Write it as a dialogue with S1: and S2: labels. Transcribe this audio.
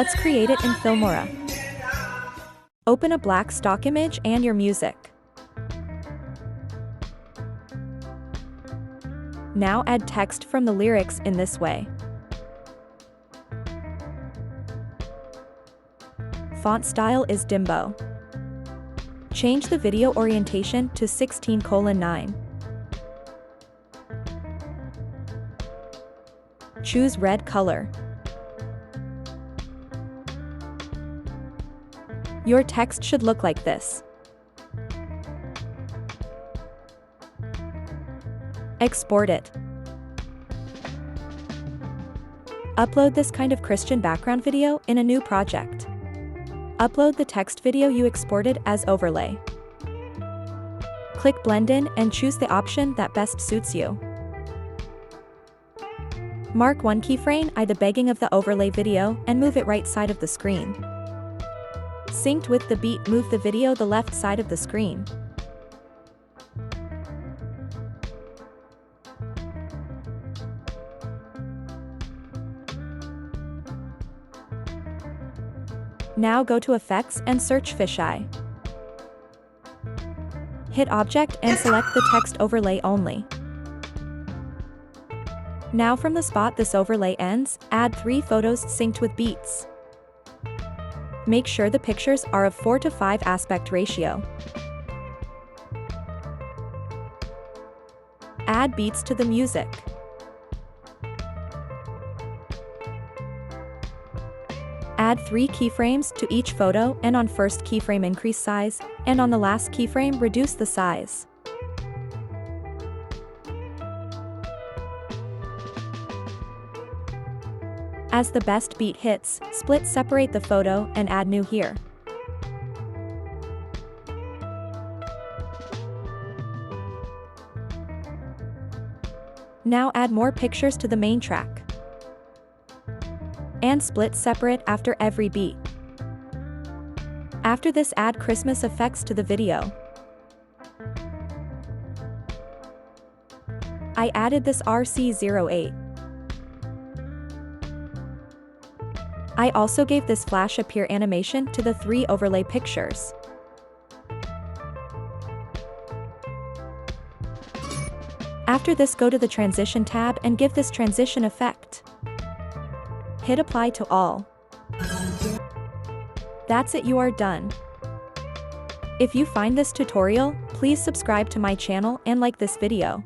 S1: Let's create it in Filmora. Open a black stock image and your music. Now add text from the lyrics in this way. Font style is Dimbo. Change the video orientation to 16:9. Choose red color. Your text should look like this. Export it. Upload this kind of Christian background video in a new project. Upload the text video you exported as overlay. Click Blend In and choose the option that best suits you. Mark one keyframe at the beginning of the overlay video and move it right side of the screen. Synced with the beat, move the video the left side of the screen. Now go to Effects and search Fisheye. Hit Object and select the text overlay only. Now from the spot this overlay ends, add 3 photos synced with beats. Make sure the pictures are of 4:5 aspect ratio. Add beats to the music. Add 3 keyframes to each photo, and on first keyframe increase size, and on the last keyframe reduce the size. As the best beat hits, split separate the photo and add new here. Now add more pictures to the main track. And split separate after every beat. After this, add Christmas effects to the video. I added this RC08. I also gave this flash appear animation to the 3 overlay pictures. After this, go to the Transition tab and give this transition effect. Hit Apply to all. That's it, you are done. If you find this tutorial, please subscribe to my channel and like this video.